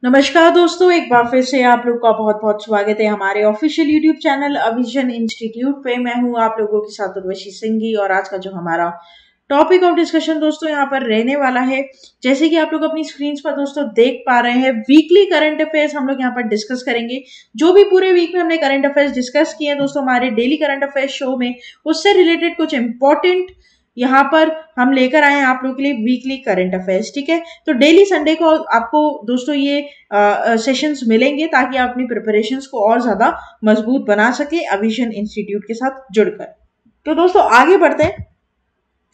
नमस्कार दोस्तों, एक बार फिर से आप लोग का बहुत बहुत स्वागत है हमारे ऑफिशियल यूट्यूब चैनल अविजन इंस्टीट्यूट पे। मैं हूं आप लोगों के साथ उर्वशी सिंघी और आज का जो हमारा टॉपिक ऑफ डिस्कशन दोस्तों यहाँ पर रहने वाला है, जैसे कि आप लोग अपनी स्क्रीन पर दोस्तों देख पा रहे हैं, वीकली करंट अफेयर्स हम लोग यहाँ पर डिस्कस करेंगे। जो भी पूरे वीक में हमने करंट अफेयर्स डिस्कस किए हैं दोस्तों हमारे डेली करंट अफेयर्स शो में, उससे रिलेटेड कुछ इंपॉर्टेंट यहाँ पर हम लेकर आए हैं आप लोगों के लिए वीकली करंट अफेयर्स। ठीक है, तो डेली संडे को आपको दोस्तों ये सेशंस मिलेंगे ताकि आप अपनी प्रिपरेशंस को और ज्यादा मजबूत बना सके अविजन इंस्टीट्यूट के साथ जुड़कर। तो दोस्तों आगे बढ़ते हैं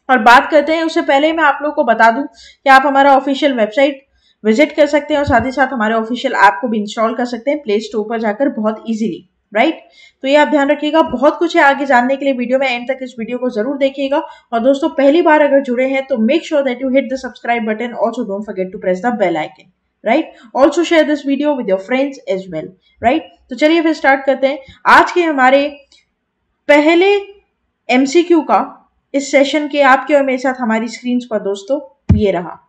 और बात करते हैं। उससे पहले मैं आप लोगों को बता दूं कि आप हमारा ऑफिशियल वेबसाइट विजिट कर सकते हैं और साथ ही साथ हमारे ऑफिशियल ऐप को भी इंस्टॉल कर सकते हैं प्ले स्टोर पर जाकर बहुत इजीली। राइट, तो ये आप ध्यान रखिएगा, बहुत कुछ है आगे जानने के लिए। वीडियो में एंड तक इस वीडियो को जरूर देखिएगा। और दोस्तों पहली बार अगर जुड़े हैं तो make sure that you hit the subscribe button, also don't forget to press the bell icon. Right, also share this video with your friends as well. Right, तो चलिए फिर स्टार्ट करते हैं आज के हमारे पहले एमसीक्यू का इस सेशन के। आपके और मेरे साथ हमारी स्क्रीन पर दोस्तों ये रहा।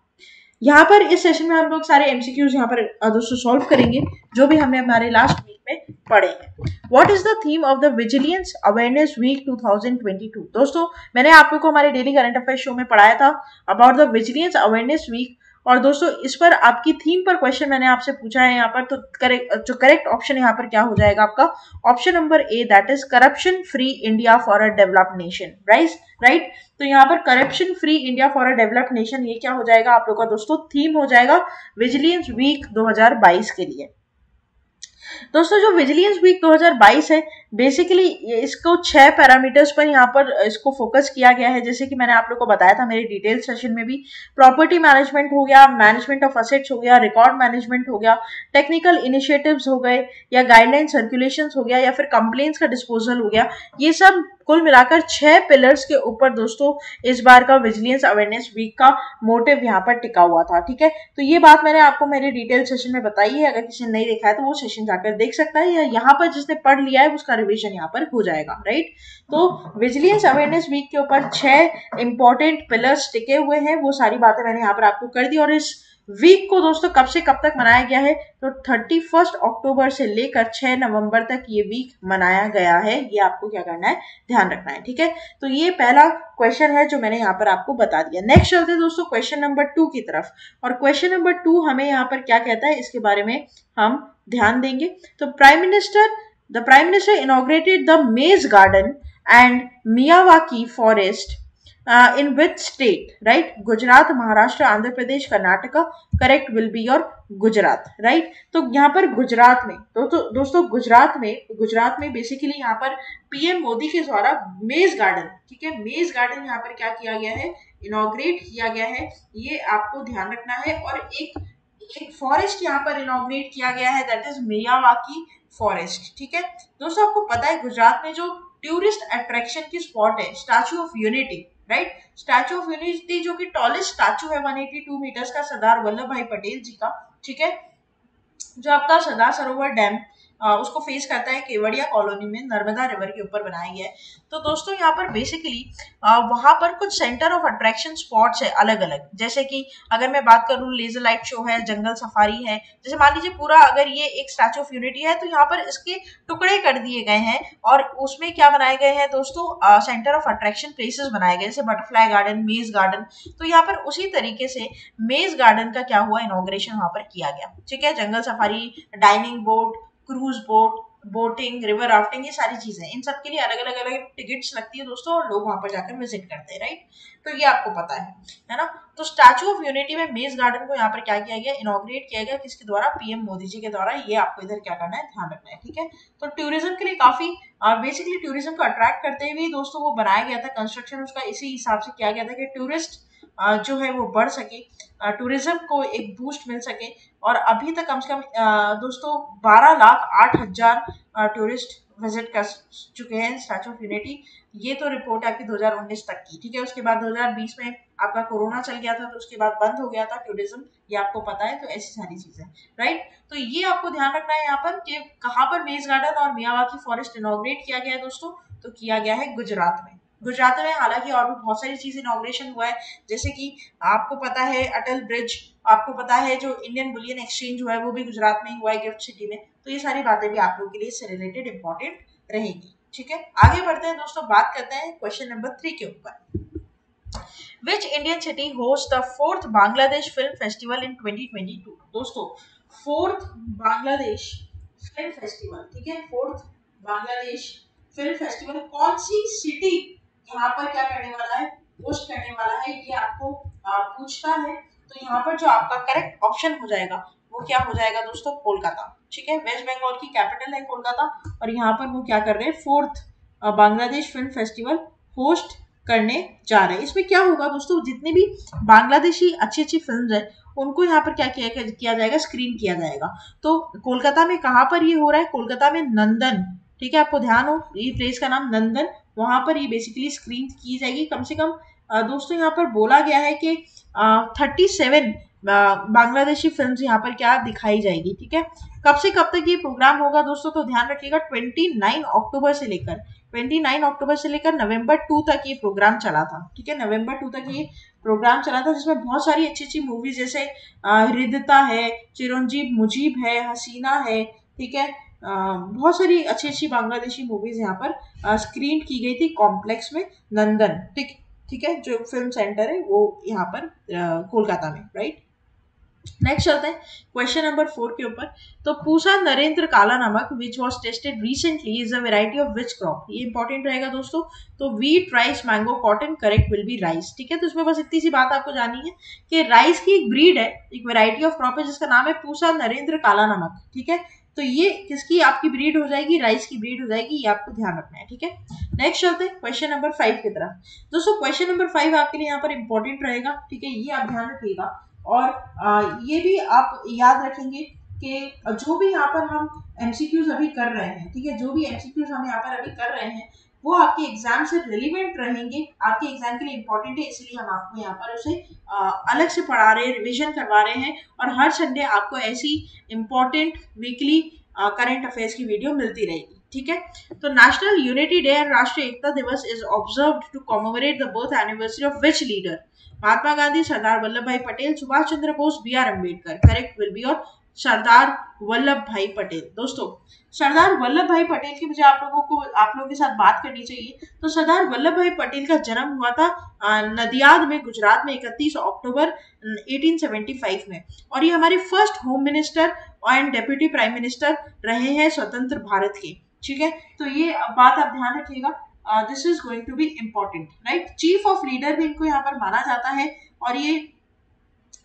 यहाँ पर इस सेशन में हम लोग सारे एमसीक्यूज यहाँ पर दोस्तों सॉल्व करेंगे जो भी हमने हमारे लास्ट वीक में पढ़े हैं। What is the theme of the vigilance awareness week 2022? दोस्तों मैंने आप लोग को हमारे डेली करंट अफेयर शो में पढ़ाया था about the vigilance awareness week, और दोस्तों इस पर आपकी थीम पर क्वेश्चन मैंने आपसे पूछा है यहाँ पर। तो करेक्ट ऑप्शन यहाँ पर क्या हो जाएगा आपका? Option number A, that is corruption free India for a developed nation. Right, तो यहाँ पर corruption free India for a developed nation, ये क्या हो जाएगा आप लोग का दोस्तों? थीम हो जाएगा विजिलेंस वीक 2022 के लिए। दोस्तों जो विजिलेंस वीक 2022 है, बेसिकली इसको 6 पैरामीटर्स पर यहाँ पर इसको फोकस किया गया है। जैसे कि मैंने आप लोग को बताया था मेरे डिटेल सेशन में भी, प्रॉपर्टी मैनेजमेंट हो गया, मैनेजमेंट ऑफ असेट्स हो गया, रिकॉर्ड मैनेजमेंट हो गया, टेक्निकल इनिशिएटिव्स हो गए, या गाइडलाइन सर्कुलेशन हो गया, या फिर कंप्लेंट्स का डिस्पोजल हो गया। ये सब कुल मिलाकर 6 पिलर्स के ऊपर दोस्तों इस बार का विजिलेंस अवेयरनेस वीक का मोटिव यहाँ पर टिका हुआ था। ठीक है, तो ये बात मैंने आपको मेरे डिटेल सेशन में बताई है। अगर किसी ने नहीं देखा है तो वो सेशन जाकर देख सकता है, या यहाँ पर जिसने पढ़ लिया है उसका रिवीजन यहाँ पर हो जाएगा। राइट, तो विजिलेंस अवेयरनेस वीक के ऊपर 6 इंपॉर्टेंट पिलर्स टिके हुए हैं, वो सारी बातें मैंने यहाँ पर आपको कर दी। और इस वीक को दोस्तों कब से कब तक मनाया गया है? तो 31 अक्टूबर से लेकर 6 नवंबर तक ये वीक मनाया गया है। ये आपको क्या करना है, ध्यान रखना है। ठीक है, तो ये पहला क्वेश्चन है जो मैंने यहाँ पर आपको बता दिया। नेक्स्ट चलते हैं दोस्तों क्वेश्चन नंबर 2 की तरफ, और क्वेश्चन नंबर 2 हमें यहाँ पर क्या कहता है इसके बारे में हम ध्यान देंगे। तो the prime minister inaugurated the maze garden and Miyawaki forest in which state? Right, Gujarat, Maharashtra, Andhra Pradesh, Karnataka. Correct will be your Gujarat. Right, तो यहाँ पर गुजरात में दोस्तों गुजरात में बेसिकली यहाँ पर पीएम मोदी के द्वारा मेज गार्डन, ठीक है, मेज गार्डन यहाँ पर क्या किया गया है, इनॉग्रेट किया गया है। ये आपको ध्यान रखना है। और एक फॉरेस्ट यहाँ पर इनॉग्रेट किया गया है, दैट इज मियावाकी फॉरेस्ट। ठीक है दोस्तों, आपको पता है गुजरात में जो टूरिस्ट अट्रैक्शन की स्पॉट है statue of unity. Right, statue of unity जो कि टॉलेस्ट स्टैचू है 182 मीटर्स का, सरदार वल्लभ भाई पटेल जी का। ठीक है, जो आपका सरदार सरोवर डैम उसको फेस करता है केवड़िया कॉलोनी में, नर्मदा रिवर के ऊपर बनाया गया है। तो दोस्तों यहाँ पर बेसिकली वहां पर कुछ सेंटर ऑफ अट्रैक्शन स्पॉट्स है अलग अलग। जैसे कि अगर मैं बात करूँ, लेजर लाइट शो है, जंगल सफारी है। जैसे मान लीजिए पूरा अगर ये एक स्टैचू ऑफ यूनिटी है तो यहाँ पर इसके टुकड़े कर दिए गए हैं और उसमें क्या बनाए गए हैं दोस्तों, सेंटर ऑफ अट्रैक्शन प्लेसेस बनाए गए, जैसे बटरफ्लाई गार्डन, मेज गार्डन। तो यहाँ पर उसी तरीके से मेज गार्डन का क्या हुआ, इनॉग्रेशन वहां पर किया गया। ठीक है, jungle safari, dining boat, cruise boat, boating, river rafting, ये सारी चीजें, इन सब के लिए अलग अलग टिकट्स लगती है दोस्तों, और लोग वहां पर जाकर विजिट करते हैं। राइट, तो ये आपको पता है ना। तो स्टैचू ऑफ यूनिटी में मेज गार्डन को यहाँ पर क्या किया गया, इनॉग्रेट किया गया, किसके द्वारा? पीएम मोदी जी के द्वारा। ये आपको इधर क्या करना है, ध्यान रखना है। ठीक है, तो टूरिज्म के लिए काफी बेसिकली टूरिज्म को अट्रैक्ट करते हुए दोस्तों वो बनाया गया था, कंस्ट्रक्शन उसका इसी हिसाब से किया गया था कि टूरिस्ट जो है वो बढ़ सके, टूरिज्म को एक बूस्ट मिल सके। और अभी तक कम से कम दोस्तों 12,08,000 टूरिस्ट विजिट कर चुके हैं स्टैचू ऑफ यूनिटी। ये तो रिपोर्ट है आपकी 2019 तक की। ठीक है, उसके बाद 2020 में आपका कोरोना चल गया था, तो उसके बाद बंद हो गया था टूरिज्म, ये आपको पता है। तो ऐसी सारी चीजें। राइट, तो ये आपको ध्यान रखना है यहाँ पर कि कहाँ पर मेज गार्डन और मियावाकी फॉरेस्ट इनॉग्रेट किया गया है दोस्तों, तो किया गया है गुजरात में। गुजरात में हालांकि और भी बहुत सारी चीज इनॉग्रेशन हुआ है, जैसे कि आपको पता है अटल ब्रिज, आपको पता है जो इंडियन बुलियन एक्सचेंज हुआ है वो भी गुजरात में ही हुआ है, गिफ्ट सिटी में। तो ये सारी बातें भी आप लोगों के लिए इससे रिलेटेड इंपॉर्टेंट रहेगी। ठीक है, आगे बढ़ते हैं दोस्तों, बात करते हैं क्वेश्चन नंबर 3 के ऊपर। Which Indian city hosts the fourth Bangladesh Film Festival in 2022? दोस्तों, फोर्थ बांग्लादेश फिल्म फेस्टिवल, ठीक है, फोर्थ बांग्लादेश फिल्म फेस्टिवल कौन सी सिटी यहाँ पर क्या करने वाला है, होस्ट करने वाला है, ये आपको पूछता है। तो यहाँ पर जो आपका करेक्ट ऑप्शन हो जाएगा वो क्या हो जाएगा दोस्तों, कोलकाता। ठीक है, वेस्ट बंगाल की कैपिटल है कोलकाता, और यहाँ पर वो क्या कर रहे हैं, fourth Bangladesh film festival host करने जा रहे हैं। इसमें क्या होगा दोस्तों, जितने भी बांग्लादेशी अच्छी अच्छी फिल्म्स हैं उनको यहाँ पर क्या किया जाएगा, स्क्रीन किया जाएगा। तो कोलकाता में कहाँ पर ये हो रहा है, कोलकाता में नंदन, ठीक है, आपको ध्यान हो ये प्लेस का नाम नंदन, वहां पर ये बेसिकली स्क्रीन की जाएगी। कम से कम दोस्तों यहाँ पर बोला गया है कि 37 बांग्लादेशी फिल्म्स यहाँ पर क्या दिखाई जाएगी। ठीक है, कब से कब तक ये प्रोग्राम होगा दोस्तों, तो ध्यान रखिएगा 29 अक्टूबर से लेकर नवंबर 2 तक ये प्रोग्राम चला था। ठीक है, नवंबर 2 तक ये प्रोग्राम चला था, जिसमें बहुत सारी अच्छी अच्छी मूवीज जैसे हृदयता है, चिरंजीव मुजीब है, हसीना है, ठीक है, बहुत सारी अच्छी अच्छी बांग्लादेशी मूवीज यहाँ पर स्क्रीन की गई थी कॉम्प्लेक्स में नंदन। ठीक है, जो फिल्म सेंटर है वो यहाँ पर कोलकाता में, राइट। नेक्स्ट चलते हैं क्वेश्चन नंबर 4 के ऊपर। तो पूसा नरेंद्र काला नमक which was tested recently is a variety of which crop, ये इंपॉर्टेंट रहेगा दोस्तों। तो wheat, rice, mango, cotton, correct will B rice. ठीक है, तो इसमें बस इतनी सी बात आपको जाननी है कि राइस की एक ब्रीड है, एक वेराइटी ऑफ क्रॉप है जिसका नाम है पूसा नरेंद्र काला नमक। ठीक है, तो ये किसकी आपकी ब्रीड हो जाएगी, राइस की ब्रीड हो जाएगी, ये आपको ध्यान रखना है। ठीक है, नेक्स्ट चलते हैं क्वेश्चन नंबर 5 की तरफ। दोस्तों क्वेश्चन नंबर 5 आपके लिए यहाँ पर इंपॉर्टेंट रहेगा। ठीक है, ये आप ध्यान रखिएगा, और ये भी आप याद रखेंगे कि जो भी यहाँ पर हम एमसीक्यूज अभी कर रहे हैं, ठीक है, जो भी एमसीक्यूज हम यहाँ पर अभी कर रहे हैं वो आपके एग्जाम से रिलेवेंट रहेंगे, आपके एग्जाम के लिए इंपॉर्टेंट है, इसलिए हम आपको यहाँ पर उसे अलग से पढ़ा रहे हैं, रिविजन करवा रहे हैं, और हर संडे आपको ऐसी इंपॉर्टेंट वीकली करंट अफेयर्स की वीडियो मिलती रहेगी। ठीक है, तो national unity day and Rashtriya Ekta Diwas is observed to commemorate the birth anniversary of which leader, Mahatma Gandhi, Sardar Vallabh Bhai Patel, Subhash Chandra Bose, B R Ambedkar. Correct will be और सरदार वल्लभ भाई पटेल। दोस्तों सरदार वल्लभ भाई पटेल की मुझे आप लोगों के साथ बात करनी चाहिए। तो सरदार वल्लभ भाई पटेल का जन्म हुआ था नदियाद में, गुजरात में 31 अक्टूबर 1875 में, और ये हमारे first home minister and deputy prime minister रहे हैं स्वतंत्र भारत के। ठीक है, तो ये बात आप ध्यान रखिएगा, this is going to be important, right. Chief of leader भी इनको यहाँ पर माना जाता है, और ये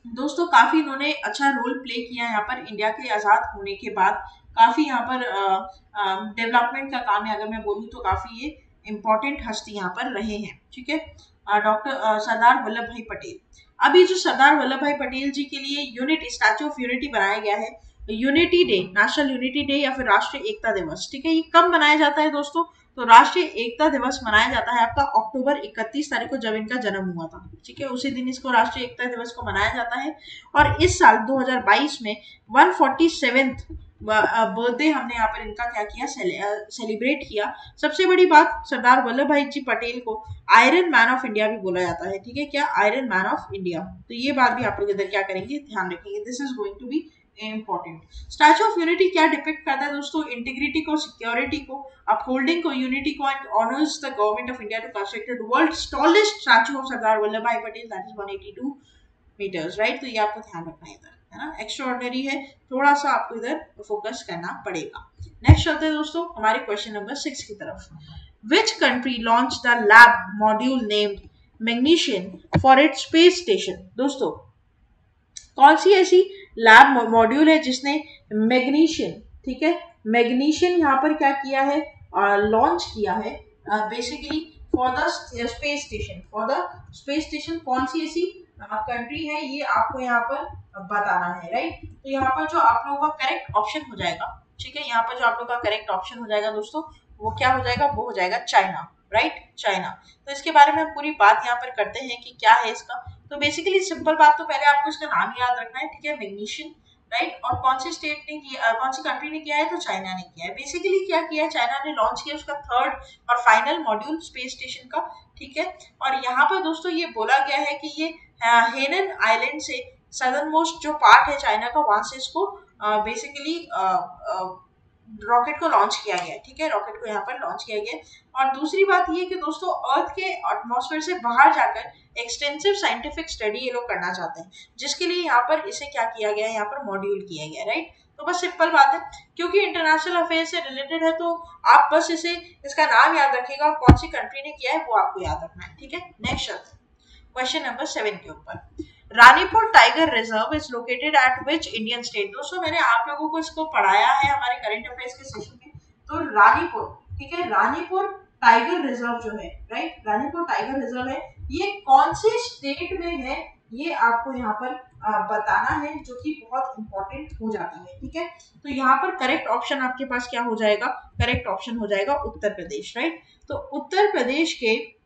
दोस्तों काफी इन्होंने अच्छा रोल प्ले किया यहाँ पर इंडिया के आजाद होने के बाद, काफी यहाँ पर डेवलपमेंट का काम है, अगर मैं बोलूँ तो काफी ये इम्पोर्टेंट हस्ती यहाँ पर रहे हैं। ठीक है, डॉक्टर सरदार वल्लभ भाई पटेल। अभी जो सरदार वल्लभ भाई पटेल जी के लिए यूनिटी, स्टैचू ऑफ यूनिटी बनाया गया है, unity day, national unity day या फिर राष्ट्रीय एकता दिवस। ठीक है, ये कब मनाया जाता है दोस्तों, तो राष्ट्रीय एकता दिवस मनाया जाता है आपका अक्टूबर 31 तारीख को, जब इनका जन्म हुआ था। ठीक है, उसी दिन इसको राष्ट्रीय एकता दिवस को मनाया जाता है, और इस साल 2022 में 147th बर्थडे हमने यहाँ पर इनका क्या किया, सेलिब्रेट किया। सबसे बड़ी बात, सरदार वल्लभ भाई जी पटेल को आयरन मैन ऑफ इंडिया भी बोला जाता है। ठीक है, क्या, आयरन मैन ऑफ इंडिया। तो ये बात भी आप लोग इधर क्या करेंगे, ध्यान रखेंगे, this is going to be important. Statue of unity क्या डिपिक्ट करता है दोस्तों, इंटीग्रिटी को, सिक्योरिटी को, अपहोल्डिंग को, यूनिटी को, and honours the government of India to constructed world's tallest statue of Sardar Vallabh Bhai Patel, that is 182 metres, right. तो ये आपको ध्यान रखना है इधर, है ना, एक्स्ट्राऑर्डिनरी है, थोड़ा सा आपको इधर फोकस करना पड़ेगा। नेक्स्ट चलते हैं दोस्तों हमारे क्वेश्चन नंबर 6 की तरफ। Which country launch the lab module named Magnesian for its space station. दोस्तों कौन सी ऐसी लैब मॉड्यूल है जिसने मैग्नीशियन, ठीक है, मैग्नीशियन यहाँ पर क्या किया है, लॉन्च किया है basically for the space station, कौन सी ऐसी कंट्री है, ये आपको यहाँ पर बताना है, राइट। तो यहाँ पर जो आप लोगों का करेक्ट ऑप्शन हो जाएगा, ठीक है, यहाँ पर जो आप लोगों का करेक्ट ऑप्शन हो जाएगा दोस्तों, वो क्या हो जाएगा, वो हो जाएगा चाइना, राइट, चाइना। तो इसके बारे में हम पूरी बात यहाँ पर करते हैं कि क्या है इसका। तो बेसिकली सिंपल बात, तो पहले आपको इसका नाम याद रखना है, ठीक है, मैग्नीशियन। राइट। और कौन सी स्टेट ने किया, कौन सी कंट्री ने किया है, तो चाइना ने किया है। बेसिकली क्या किया है, चाइना ने लॉन्च किया उसका थर्ड और फाइनल मॉड्यूल स्पेस स्टेशन का, ठीक है। और यहाँ पर दोस्तों ये बोला गया है कि ये हेनन आइलैंड से सदर्न मोस्ट जो पार्ट है चाइना का, वहां से इसको बेसिकली रॉकेट को लॉन्च किया गया, ठीक है। रॉकेट को यहाँ पर लॉन्च किया गया। और दूसरी बात ये कि दोस्तों अर्थ के एटमॉस्फेयर से बाहर जाकर एक्सटेंसिव साइंटिफिक स्टडी ये लोग करना चाहते हैं, जिसके लिए यहाँ पर इसे क्या किया गया है, यहाँ पर मॉड्यूल किया गया, राइट। तो बस सिंपल बात है, क्योंकि इंटरनेशनल अफेयर से रिलेटेड है तो आप बस इसे इसका नाम याद रखिएगा और कौन सी कंट्री ने किया है वो आपको याद रखना है, ठीक है। नेक्स्ट चलते क्वेश्चन नंबर 7 के ऊपर। Ranipur tiger reserve is located at which Indian state. दोस्तों मैंने आप लोगों को इसको पढ़ाया है हमारे करंट अफेयर्स के सेशन में। तो रानीपुर, ठीक है, रानीपुर टाइगर रिजर्व जो है, राइट, रानीपुर टाइगर रिजर्व है, ये कौन सी स्टेट में है, ये आपको यहाँ पर बताना है, जो कि बहुत इंपॉर्टेंट हो जाता है, ठीक है। तो यहाँ पर करेक्ट ऑप्शन आपके पास क्या हो जाएगा, करेक्ट ऑप्शन हो जाएगा उत्तर प्रदेश, राइट। तो उत्तर प्रदेश के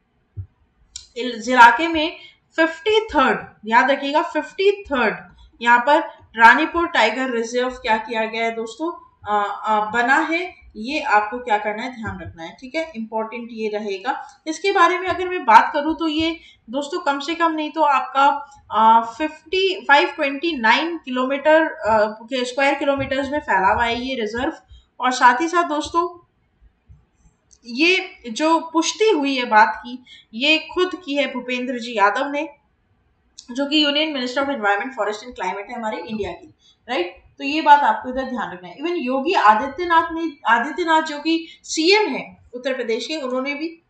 इलाके में 53rd, याद रखिएगा 53rd यहाँ पर रानीपुर टाइगर रिजर्व क्या किया गया है दोस्तों, बना है। ये आपको क्या करना है, ध्यान रखना है, ठीक है, इंपॉर्टेंट ये रहेगा। इसके बारे में अगर मैं बात करूं तो ये दोस्तों कम से कम नहीं तो आपका 529 किलोमीटर के स्क्वायर किलोमीटर्स में फैला हुआ है ये रिजर्व। और साथ ही साथ दोस्तों ये जो पुष्टि हुई है बात की, ये खुद की है भूपेंद्र जी यादव ने, जो कि union minister of environment forest and climate है हमारे इंडिया की, राइट। तो ये बात आपको इधर ध्यान रखना है। इवन योगी आदित्यनाथ जो कि सीएम है उत्तर प्रदेश के, उन्होंने भी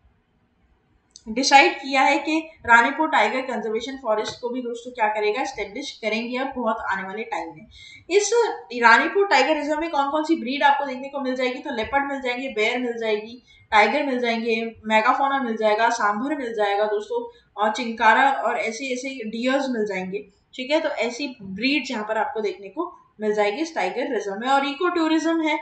डिसाइड किया है कि रानीपुर टाइगर कंजर्वेशन फॉरेस्ट को भी दोस्तों क्या करेगा, एस्टेब्लिश करेंगे अब बहुत आने वाले टाइम में। इस रानीपुर टाइगर रिजर्व में कौन कौन सी ब्रीड आपको देखने को मिल जाएगी, तो लेपर्ड मिल जाएंगे, बेयर मिल जाएगी, टाइगर मिल जाएंगे, मेगाफोना मिल जाएगा, सांभर मिल जाएगा दोस्तों, और चिंकारा और ऐसे ऐसे डियर्स मिल जाएंगे, ठीक है। तो ऐसी ब्रीड यहाँ पर आपको देखने को मिल जाएगी इस टाइगर रिजर्व में। और इको टूरिज्म है,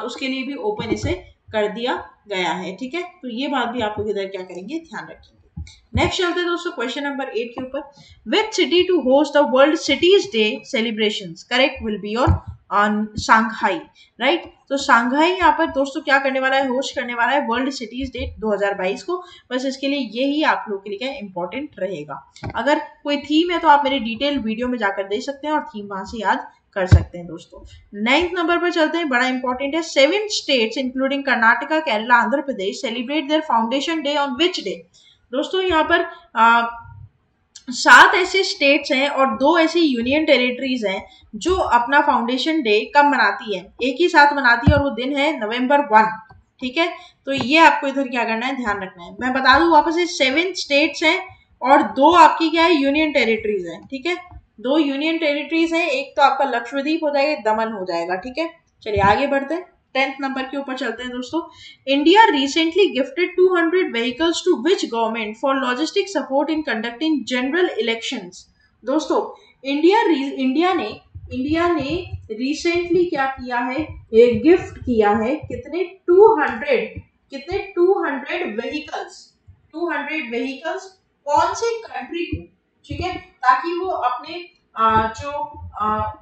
उसके लिए भी ओपन इसे कर दिया गया है, ठीक है। तो ये बात भी आप लोग इधर क्या करेंगे, ध्यान रखेंगे। नेक्स्ट चलते हैं दोस्तों क्वेश्चन नंबर 8 के ऊपर। Which city to host the world cities day celebrations, correct will be your on Shanghai, right. तो सांघाई यहाँ पर दोस्तों क्या करने वाला है, होस्ट करने वाला है वर्ल्ड सिटीज डे 2022 को। बस इसके लिए यही आप लोग के लिए क्या इंपॉर्टेंट रहेगा। अगर कोई थीम है तो आप मेरे डिटेल वीडियो में जाकर देख सकते हैं और थीम वहां से याद कर सकते हैं दोस्तों। 9th नंबर पर चलते हैं, बड़ा इंपॉर्टेंट है। 7 states including Karnataka, Kerala, Andhra Pradesh celebrate their foundation day on which day. दोस्तों यहाँ पर 7 ऐसे स्टेट्स हैं और 2 ऐसी यूनियन टेरिटरीज हैं जो अपना फाउंडेशन डे कब मनाती है, एक ही साथ मनाती है, और वो दिन है November 1, ठीक है। तो ये आपको इधर क्या करना है, ध्यान रखना है। मैं बता दूं वापस से, 7 स्टेट्स हैं और 2 आपकी क्या है, यूनियन टेरिटरीज हैं, ठीक है। 2 यूनियन टेरिटरीज हैं, एक तो आपका लक्षद्वीप हो जाएगा, दमन हो जाएगा, ठीक है। चलिए आगे बढ़ते हैं, 10th नंबर के ऊपर चलते हैं दोस्तों। India recently gifted 200 vehicles to which government for logistic support in conducting general elections. दोस्तों इंडिया ने रिसेंटली क्या किया है, एक गिफ्ट किया है, कितने 200 व्हीकल्स कौन सी कंट्री को, ठीक है, ताकि वो अपने जो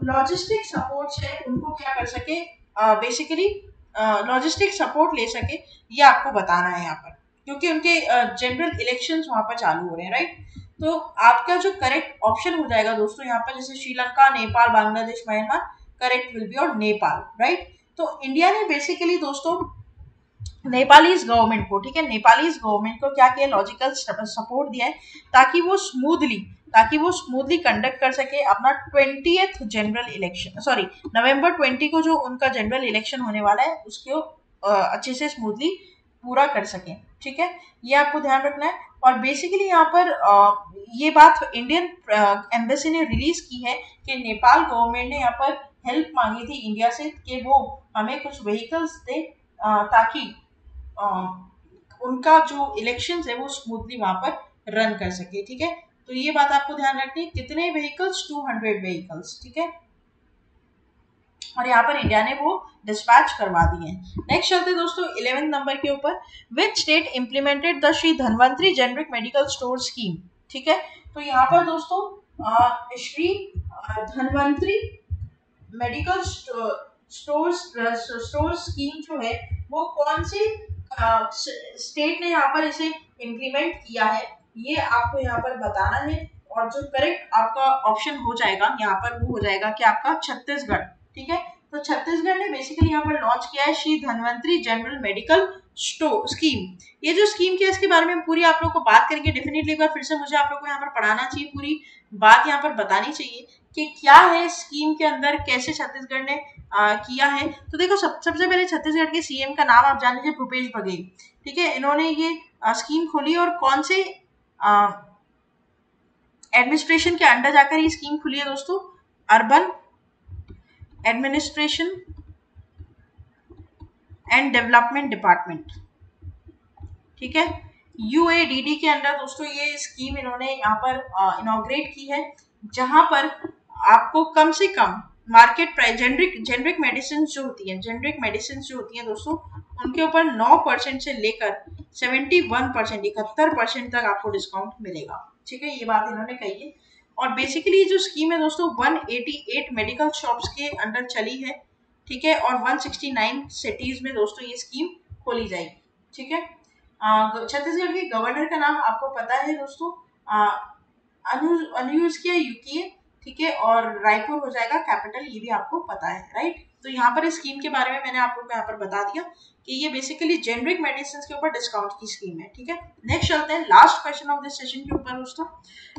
लॉजिस्टिक सपोर्ट्स है उनको क्या कर सके, बेसिकली लॉजिस्टिक सपोर्ट ले सके। ये आपको बताना है यहाँ पर, क्योंकि उनके जनरल इलेक्शंस वहां पर चालू हो रहे हैं, राइट। तो आपका जो करेक्ट ऑप्शन हो जाएगा दोस्तों यहाँ पर, जैसे Sri Lanka, Nepal, Bangladesh, Myanmar, correct will be और नेपाल, राइट। तो इंडिया ने बेसिकली दोस्तों नेपालीज गवर्नमेंट को, ठीक है, नेपालीज गवर्नमेंट को क्या किया, लॉजिकल सपोर्ट दिया है ताकि वो स्मूथली कंडक्ट कर सके अपना 20th general election, sorry November 20 को जो उनका जनरल इलेक्शन होने वाला है उसको अच्छे से स्मूथली पूरा कर सके, ठीक है। ये आपको ध्यान रखना है। और बेसिकली यहाँ पर ये बात इंडियन एम्बेसी ने रिलीज की है कि नेपाल गवर्नमेंट ने यहाँ पर हेल्प मांगी थी इंडिया से कि वो हमें कुछ व्हीकल्स दे ताकि उनका जो इलेक्शन है वो स्मूथली वहां पर रन कर सके, ठीक है। तो ये बात आपको ध्यान रखनी है, कितने व्हीकल्स, 200 व्हीकल्स, ठीक है। और यहाँ पर इंडिया ने वो डिस्पैच करवा दिए हैं। नेक्स्ट चलते दोस्तों 11th नंबर के ऊपर। Which state implemented the Shri Dhanvantari generic medical store scheme, ठीक है। तो यहाँ पर दोस्तों Shri Dhanvantari medical store scheme जो है वो कौन सी स्टेट ने यहाँ पर इसे इम्प्लीमेंट किया है, ये आपको यहाँ पर बताना है। और जो करेक्ट आपका ऑप्शन हो जाएगा यहाँ पर वो हो जाएगा कि आपका छत्तीसगढ़। ठीक है, तो छत्तीसगढ़ ने बेसिकली यहाँ पर लॉन्च किया है Shri Dhanvantari general medical scheme. ये जो स्कीम की है इसके बारे में पूरी आप लोग को बात करेंगे। डेफिनेटली एक बार फिर से मुझे आप लोग को यहाँ पर पढ़ाना चाहिए, पूरी बात यहाँ पर बतानी चाहिए कि क्या है स्कीम के अंदर, कैसे छत्तीसगढ़ ने किया है। तो देखो सबसे पहले छत्तीसगढ़ के सीएम का नाम आप जान लीजिए, भूपेश बघेल। ठीक है, इन्होंने ये स्कीम खोली और कौन से एडमिनिस्ट्रेशन के अंडर जाकर ये स्कीम खुली है दोस्तों, urban administration and development department. ठीक है, यूएडीडी के अंदर दोस्तों ये स्कीम इन्होंने यहाँ पर इनॉग्रेट की है, जहां पर आपको कम से कम मार्केट प्राइस जेनरिक मेडिसिन जो होती है, दोस्तों उनके ऊपर 9% से लेकर 71% तक आपको डिस्काउंट मिलेगा। ठीक है, ये बात इन्होंने कही है। और बेसिकली जो स्कीम है दोस्तों 188 मेडिकल शॉप्स के अंडर चली है। ठीक है, और 169 सिटीज में दोस्तों ये स्कीम खोली जाएगी। ठीक है, छत्तीसगढ़ के गवर्नर का नाम आपको पता है दोस्तों, अनुज के यूके। ठीक है, और रायपुर हो जाएगा कैपिटल, ये भी आपको पता है, राइट। तो यहाँ पर इस स्कीम के बारे में मैंने आप लोगों को यहाँ पर बता दिया कि ये बेसिकली जेनरिक मेडिसिन के ऊपर डिस्काउंट की स्कीम है। ठीक है, नेक्स्ट चलते हैं last question of this session के ऊपर दोस्तों।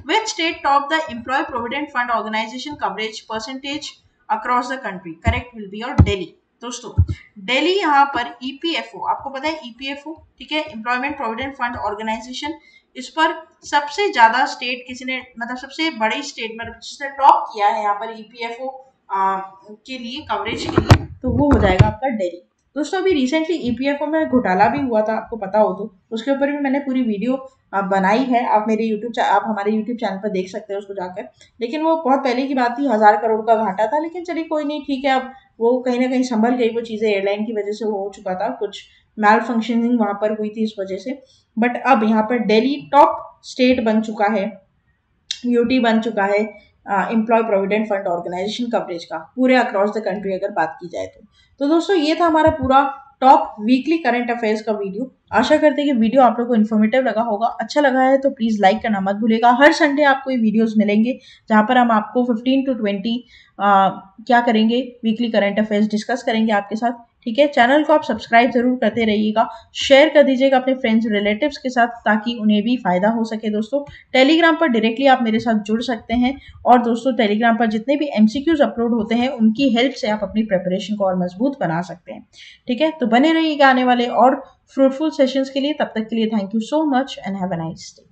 Which state top the employ provident fund organisation coverage percentage across the country? Correct will be your Delhi. दोस्तों दिल्ली यहाँ पर ईपीएफओ, आपको पता है ईपीएफओ, ठीक है, एम्प्लॉयमेंट प्रोविडेंट फंड ऑर्गेनाइजेशन, इस पर सबसे ज्यादा स्टेट किसी ने, मतलब सबसे बड़ी स्टेट मतलब जिसने टॉप किया है यहाँ पर ईपीएफओ के लिए, कवरेज के लिए, तो वो हो जाएगा आपका दिल्ली। दोस्तों अभी रिसेंटली ईपीएफओ में घोटाला भी हुआ था, आपको पता हो तो उसके ऊपर भी मैंने पूरी वीडियो बनाई है, आप हमारे यूट्यूब चैनल पर देख सकते हैं उसको जाकर। लेकिन वो बहुत पहले की बात थी, 1000 करोड़ का घाटा था, लेकिन चलिए कोई नहीं, ठीक है, अब वो कहीं ना कहीं संभल गई वो चीजें, एयरलाइन की वजह से हो चुका था, कुछ मैल फंक्शनिंग वहां पर हुई थी इस वजह से। बट अब यहाँ पर दिल्ली टॉप स्टेट बन चुका है, यूटी बन चुका है employ provident fund organisation coverage का, पूरे अक्रॉस द कंट्री अगर बात की जाए तो दोस्तों ये था हमारा पूरा टॉप वीकली करंट अफेयर्स का वीडियो। आशा करते हैं कि वीडियो आप लोग को इन्फॉर्मेटिव लगा होगा। अच्छा लगा है तो प्लीज लाइक करना मत भूलिएगा। हर संडे आपको ये वीडियोस मिलेंगे जहां पर हम आपको 15 to 20 क्या करेंगे, वीकली करंट अफेयर्स डिस्कस करेंगे आपके साथ। ठीक है, चैनल को आप सब्सक्राइब जरूर करते रहिएगा, शेयर कर दीजिएगा अपने फ्रेंड्स रिलेटिव्स के साथ ताकि उन्हें भी फायदा हो सके। दोस्तों टेलीग्राम पर डायरेक्टली आप मेरे साथ जुड़ सकते हैं, और दोस्तों टेलीग्राम पर जितने भी एमसीक्यूज अपलोड होते हैं उनकी हेल्प से आप अपनी प्रिपरेशन को और मजबूत बना सकते हैं। ठीक है, तो बने रहिएगा आने वाले और फ्रूटफुल सेशंस के लिए। तब तक के लिए thank you so much and have a nice day.